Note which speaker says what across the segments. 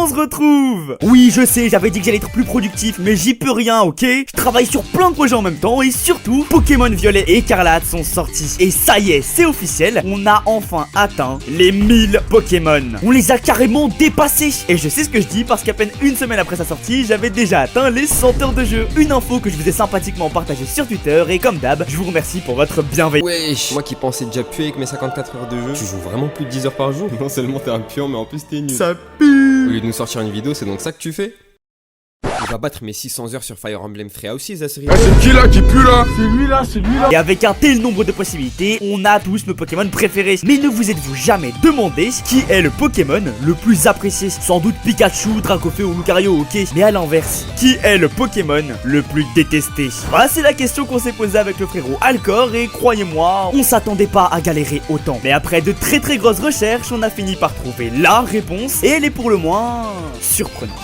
Speaker 1: on se retrouve. Oui, je sais, j'avais dit que j'allais être plus productif, mais j'y peux rien, ok? Je travaille sur plein de projets en même temps, et surtout, Pokémon Violet et Écarlate sont sortis. Et ça y est, c'est officiel, on a enfin atteint les 1000 Pokémon. On les a carrément dépassés. Et je sais ce que je dis, parce qu'à peine une semaine après sa sortie, j'avais déjà atteint les 100 heures de jeu. Une info que je vous ai sympathiquement partagée sur Twitter, et comme d'hab, je vous remercie pour votre bienveillance.
Speaker 2: Wesh, moi qui pensais déjà puer avec mes 54 heures de jeu, tu joues vraiment plus de 10 heures par jour? Non seulement t'es un puant, mais en plus t'es nul.
Speaker 1: Ça pue.
Speaker 2: Au lieu de nous sortir une vidéo, c'est donc ça que tu fais? Il va battre mes 600 heures sur Fire Emblem Free aussi, Zasri.
Speaker 3: C'est qui là qui pue là? C'est lui là, c'est lui là.
Speaker 1: Et avec un tel nombre de possibilités, on a tous nos Pokémon préférés. Mais ne vous êtes-vous jamais demandé qui est le Pokémon le plus apprécié? Sans doute Pikachu, Dracofeu ou Lucario, ok. Mais à l'inverse, qui est le Pokémon le plus détesté? Bah, c'est la question qu'on s'est posée avec le frérot Alcor, et croyez-moi, on s'attendait pas à galérer autant. Mais après de très grosses recherches, on a fini par trouver la réponse, et elle est pour le moins surprenante.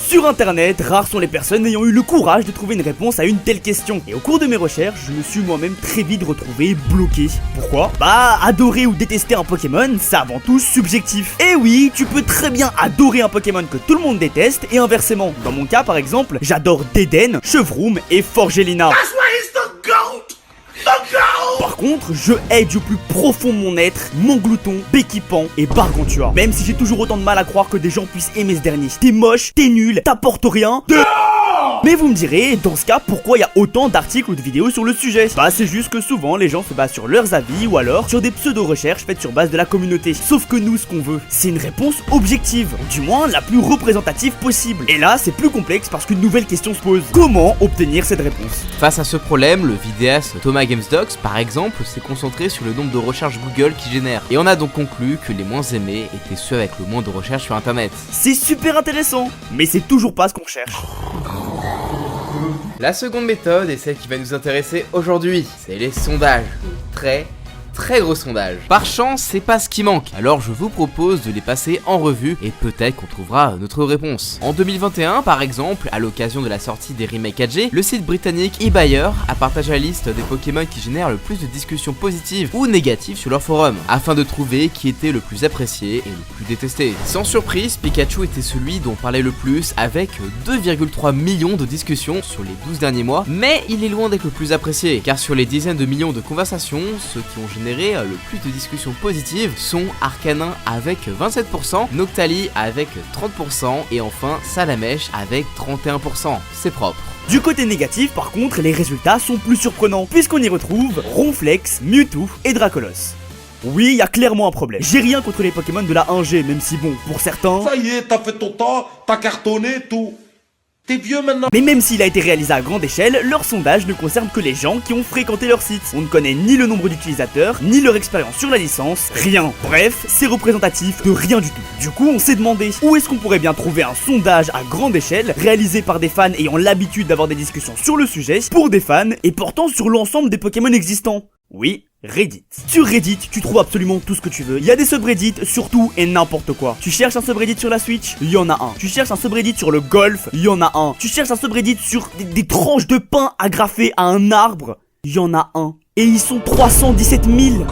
Speaker 1: Sur internet, rares sont les personnes ayant eu le courage de trouver une réponse à une telle question. Et au cours de mes recherches, je me suis moi-même très vite retrouvé bloqué. Pourquoi? Bah, adorer ou détester un Pokémon, c'est avant tout subjectif. Et oui, tu peux très bien adorer un Pokémon que tout le monde déteste, et inversement. Dans mon cas par exemple, j'adore Deden, Chevroom et Forgelina. Par contre, je hais du plus profond de mon être Montglouton, Béquipan et Bargantua. Même si j'ai toujours autant de mal à croire que des gens puissent aimer ce dernier. T'es moche, t'es nul, t'apportes rien. Mais vous me direz, dans ce cas, pourquoi il y a autant d'articles ou de vidéos sur le sujet? Bah, c'est juste que souvent les gens se basent sur leurs avis ou alors sur des pseudo-recherches faites sur base de la communauté. Sauf que nous, ce qu'on veut, c'est une réponse objective, ou du moins la plus représentative possible. Et là, c'est plus complexe parce qu'une nouvelle question se pose. Comment obtenir cette réponse?
Speaker 4: Face à ce problème, le vidéaste Thomas GamesDocs, par exemple, s'est concentré sur le nombre de recherches Google qu'il génère. Et on a donc conclu que les moins aimés étaient ceux avec le moins de recherches sur internet.
Speaker 1: C'est super intéressant, mais c'est toujours pas ce qu'on cherche.
Speaker 4: La seconde méthode est celle qui va nous intéresser aujourd'hui, c'est les sondages. Très gros sondage. Par chance, c'est pas ce qui manque, alors je vous propose de les passer en revue et peut-être qu'on trouvera notre réponse. En 2021, par exemple, à l'occasion de la sortie des remakes HD, le site britannique eBuyer a partagé la liste des Pokémon qui génèrent le plus de discussions positives ou négatives sur leur forum, afin de trouver qui était le plus apprécié et le plus détesté. Sans surprise, Pikachu était celui dont on parlait le plus, avec 2,3 millions de discussions sur les 12 derniers mois, mais il est loin d'être le plus apprécié, car sur les dizaines de millions de conversations, ceux qui ont généré le plus de discussions positives sont Arcanin avec 27%, Noctali avec 30% et enfin Salamèche avec 31%. C'est propre.
Speaker 1: Du côté négatif, par contre, les résultats sont plus surprenants, puisqu'on y retrouve Ronflex, Mewtwo et Dracolos. Oui, il y a clairement un problème. J'ai rien contre les Pokémon de la 1G, même si bon, pour certains...
Speaker 3: Ça y est, t'as fait ton temps, t'as cartonné, tout. T'es vieux maintenant.
Speaker 1: Mais même s'il a été réalisé à grande échelle, leur sondage ne concerne que les gens qui ont fréquenté leur site. On ne connaît ni le nombre d'utilisateurs, ni leur expérience sur la licence, rien. Bref, c'est représentatif de rien du tout. Du coup, on s'est demandé, où est-ce qu'on pourrait bien trouver un sondage à grande échelle, réalisé par des fans ayant l'habitude d'avoir des discussions sur le sujet, pour des fans, et portant sur l'ensemble des Pokémon existants? Oui, Reddit. Sur Reddit, tu trouves absolument tout ce que tu veux. Il y a des subreddits sur tout et n'importe quoi. Tu cherches un subreddit sur la Switch, il y en a un. Tu cherches un subreddit sur le golf, il y en a un. Tu cherches un subreddit sur des tranches de pain agrafées à un arbre, il y en a un. Et ils sont 317 000.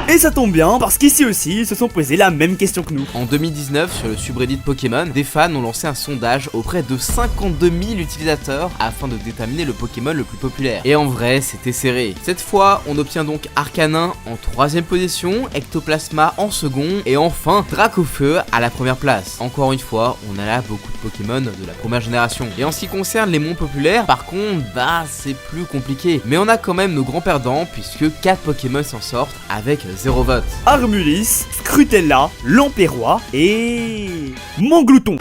Speaker 1: Et ça tombe bien, parce qu'ici aussi, ils se sont posé la même question que nous.
Speaker 4: En 2019, sur le subreddit Pokémon, des fans ont lancé un sondage auprès de 52 000 utilisateurs afin de déterminer le Pokémon le plus populaire. Et en vrai, c'était serré. Cette fois, on obtient donc Arcanin en 3ème position, Ectoplasma en second, et enfin Dracofeu à la première place. Encore une fois, on a là beaucoup de Pokémon de la première génération. Et en ce qui concerne les moins populaires, par contre, bah c'est plus compliqué. Mais on a quand même nos grands perdants, puisque 4 Pokémon s'en sortent avec 0 vote.
Speaker 1: Armulis, Scrutella, Lamperrois et... Montglouton.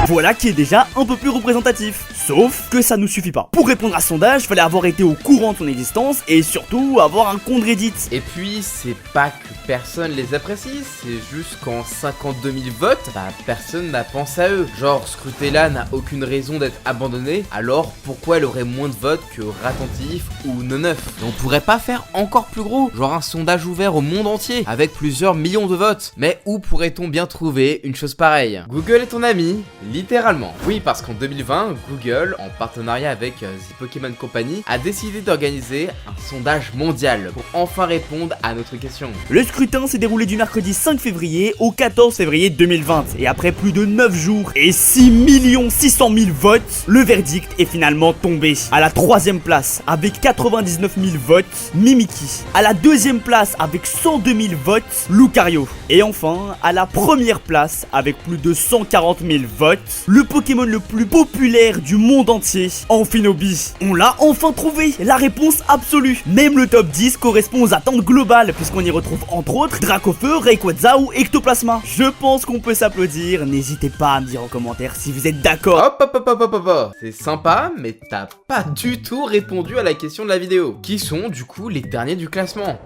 Speaker 1: Voilà qui est déjà un peu plus représentatif. Sauf que ça nous suffit pas. Pour répondre à ce sondage, fallait avoir été au courant de son existence et surtout avoir un compte Reddit.
Speaker 4: Et puis, c'est pas que personne les apprécie, c'est juste qu'en 52 000 votes, bah personne n'a pensé à eux. Genre, Scrutella n'a aucune raison d'être abandonnée, alors pourquoi elle aurait moins de votes que Ratentif ou Neneuf? On pourrait pas faire encore plus gros, genre un sondage ouvert au monde entier, avec plusieurs millions de votes. Mais où pourrait-on bien trouver une chose pareille? Google est ton ami, littéralement. Oui, parce qu'en 2020, Google Google, en partenariat avec The Pokémon Company, a décidé d'organiser un sondage mondial pour enfin répondre à notre question.
Speaker 1: Le scrutin s'est déroulé du mercredi 5 février au 14 février 2020 et après plus de 9 jours et 6 600 000 votes, le verdict est finalement tombé. À la 3ème place avec 99 000 votes, Mimikyu. À la 2ème place avec 102 000 votes, Lucario. Et enfin, à la 1ère place avec plus de 140 000 votes, le Pokémon le plus populaire du monde entier, Amphinobi. On l'a enfin trouvé, la réponse absolue. Même le top 10 correspond aux attentes globales puisqu'on y retrouve entre autres Dracofeu, Rayquaza ou Ectoplasma. Je pense qu'on peut s'applaudir, n'hésitez pas à me dire en commentaire si vous êtes d'accord.
Speaker 4: Hop. C'est sympa, mais t'as pas du tout répondu à la question de la vidéo. Qui sont du coup les derniers du classement?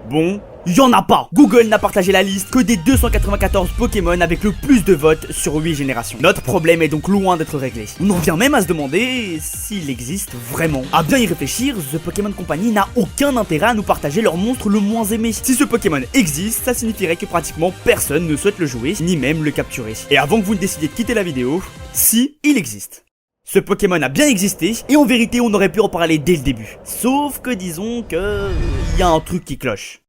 Speaker 1: Bon, y'en a pas. Google n'a partagé la liste que des 294 Pokémon avec le plus de votes sur 8 générations. Notre problème est donc loin d'être réglé. On en vient même à se demander s'il existe vraiment. À bien y réfléchir, The Pokémon Company n'a aucun intérêt à nous partager leur monstre le moins aimé. Si ce Pokémon existe, ça signifierait que pratiquement personne ne souhaite le jouer, ni même le capturer. Et avant que vous ne décidiez de quitter la vidéo, si il existe. Ce Pokémon a bien existé, et en vérité on aurait pu en parler dès le début. Sauf que disons que... y a un truc qui cloche.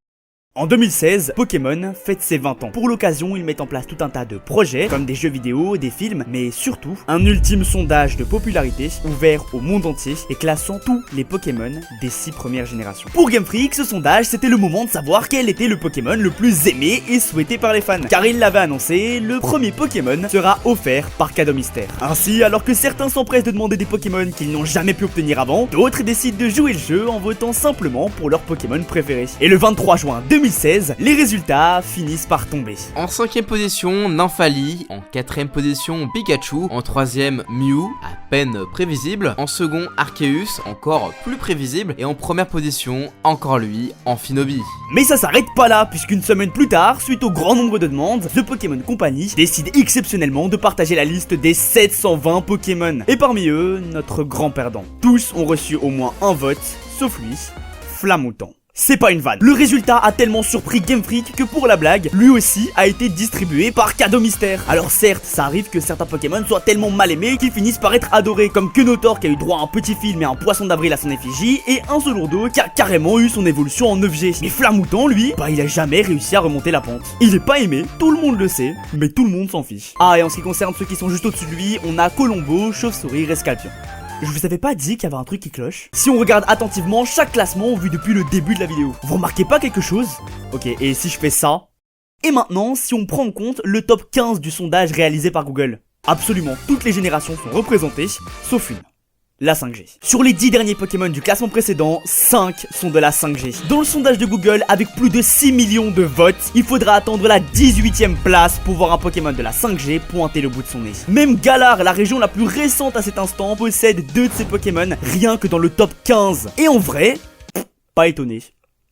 Speaker 1: En 2016, Pokémon fête ses 20 ans. Pour l'occasion, ils mettent en place tout un tas de projets, comme des jeux vidéo, des films, mais surtout, un ultime sondage de popularité ouvert au monde entier et classant tous les Pokémon des 6 premières générations. Pour Game Freak, ce sondage, c'était le moment de savoir quel était le Pokémon le plus aimé et souhaité par les fans. Car il l'avait annoncé, le premier Pokémon sera offert par cadeau mystère. Ainsi, alors que certains s'empressent de demander des Pokémon qu'ils n'ont jamais pu obtenir avant, d'autres décident de jouer le jeu en votant simplement pour leur Pokémon préféré. Et le 23 juin 2016, les résultats finissent par tomber.
Speaker 4: En 5ème position, Nymphali. En 4ème position, Pikachu. En 3ème, Mew, à peine prévisible. En second, Arceus, encore plus prévisible. Et en première position, encore lui, Amphinobi.
Speaker 1: Mais ça s'arrête pas là, puisqu'une semaine plus tard, suite au grand nombre de demandes, The Pokémon Company décide exceptionnellement de partager la liste des 720 Pokémon. Et parmi eux, notre grand perdant. Tous ont reçu au moins un vote, sauf lui, Flamouton. C'est pas une vanne. Le résultat a tellement surpris Game Freak que pour la blague, lui aussi a été distribué par cadeau mystère. Alors certes, ça arrive que certains Pokémon soient tellement mal aimés qu'ils finissent par être adorés, comme Kenotor qui a eu droit à un petit film et un poisson d'avril à son effigie, et un Zolurdo qui a carrément eu son évolution en 9G. Mais Flamouton, lui, il a jamais réussi à remonter la pente. Il est pas aimé, tout le monde le sait, mais tout le monde s'en fiche. Ah, et en ce qui concerne ceux qui sont juste au-dessus de lui, on a Colombo, Chauve-souris, Rescalpion. Je vous avais pas dit qu'il y avait un truc qui cloche? Si on regarde attentivement chaque classement vu depuis le début de la vidéo, vous remarquez pas quelque chose? Ok, et si je fais ça? Et maintenant, si on prend en compte le top 15 du sondage réalisé par Google, absolument toutes les générations sont représentées, sauf une. La 5G. Sur les 10 derniers Pokémon du classement précédent, 5 sont de la 5G. Dans le sondage de Google, avec plus de 6 millions de votes, il faudra attendre la 18ème place pour voir un Pokémon de la 5G pointer le bout de son nez. Même Galar, la région la plus récente à cet instant, possède 2 de ses Pokémon, rien que dans le top 15. Et en vrai, pas étonné.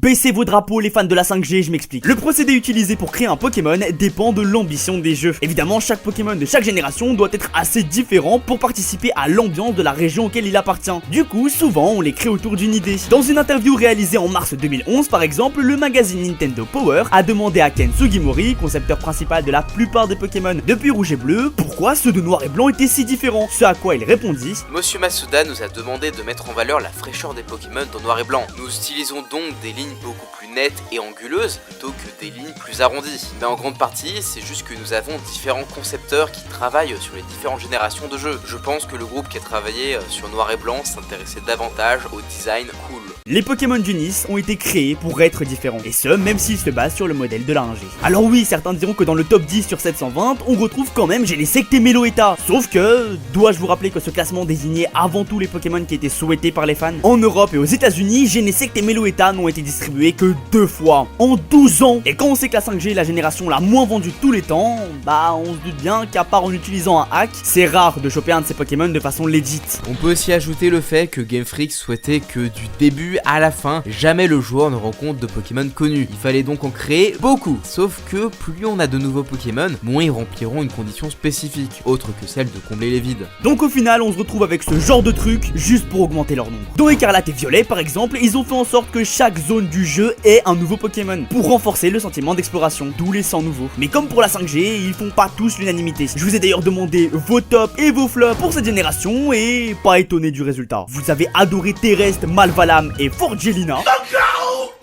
Speaker 1: Baissez vos drapeaux les fans de la 5G, je m'explique. Le procédé utilisé pour créer un Pokémon dépend de l'ambition des jeux. Évidemment, chaque Pokémon de chaque génération doit être assez différent pour participer à l'ambiance de la région auquel il appartient. Du coup, souvent, on les crée autour d'une idée. Dans une interview réalisée en mars 2011, par exemple, le magazine Nintendo Power a demandé à Ken Sugimori, concepteur principal de la plupart des Pokémon depuis Rouge et Bleu, pourquoi ceux de Noir et Blanc étaient si différents. Ce à quoi il répondit:
Speaker 4: Monsieur Masuda nous a demandé de mettre en valeur la fraîcheur des Pokémon dans Noir et Blanc. Nous utilisons donc des lignes beaucoup plus nettes et anguleuses plutôt que des lignes plus arrondies. Mais en grande partie, c'est juste que nous avons différents concepteurs qui travaillent sur les différentes générations de jeux. Je pense que le groupe qui a travaillé sur Noir et Blanc s'intéressait davantage au design cool.
Speaker 1: Les Pokémon d'Unis ont été créés pour être différents, et ce, même s'ils se basent sur le modèle de la 1G. Alors oui, certains diront que dans le top 10 sur 720, on retrouve quand même Genesect et Meloetta. Sauf que, dois-je vous rappeler que ce classement désignait avant tout les Pokémon qui étaient souhaités par les fans? En Europe et aux États-Unis, Genesect et Meloetta n'ont été distribués que 2 fois, en 12 ans. Et quand on sait que la 5G est la génération la moins vendue de tous les temps, on se doute bien qu'à part en utilisant un hack, c'est rare de choper un de ces Pokémon de façon legit.
Speaker 4: On peut aussi ajouter le fait que Game Freak souhaitait que du début début à la fin, jamais le joueur ne rencontre de Pokémon connus. Il fallait donc en créer beaucoup. Sauf que plus on a de nouveaux Pokémon, moins ils rempliront une condition spécifique, autre que celle de combler les vides.
Speaker 1: Donc au final, on se retrouve avec ce genre de truc juste pour augmenter leur nombre. Dans Écarlate et Violet par exemple, ils ont fait en sorte que chaque zone du jeu ait un nouveau Pokémon, pour renforcer le sentiment d'exploration, d'où les 100 nouveaux. Mais comme pour la 5G, ils font pas tous l'unanimité. Je vous ai d'ailleurs demandé vos tops et vos flops pour cette génération et pas étonné du résultat. Vous avez adoré Terrestre, Malvalam et Forgelina,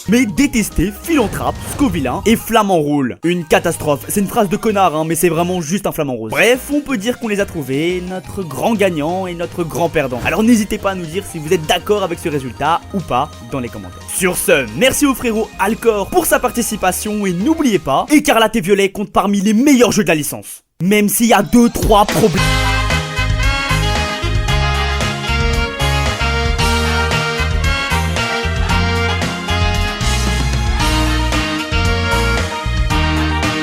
Speaker 1: mais détesté Philanthrape, Scovillain et Flamant Rôle. Une catastrophe, c'est une phrase de connard hein, mais c'est vraiment juste un flamant rose. Bref, on peut dire qu'on les a trouvés, notre grand gagnant et notre grand perdant. Alors n'hésitez pas à nous dire si vous êtes d'accord avec ce résultat ou pas dans les commentaires. Sur ce, merci au frérot Alcor pour sa participation et n'oubliez pas, Écarlate et Violet compte parmi les meilleurs jeux de la licence. Même s'il y a 2-3 problèmes.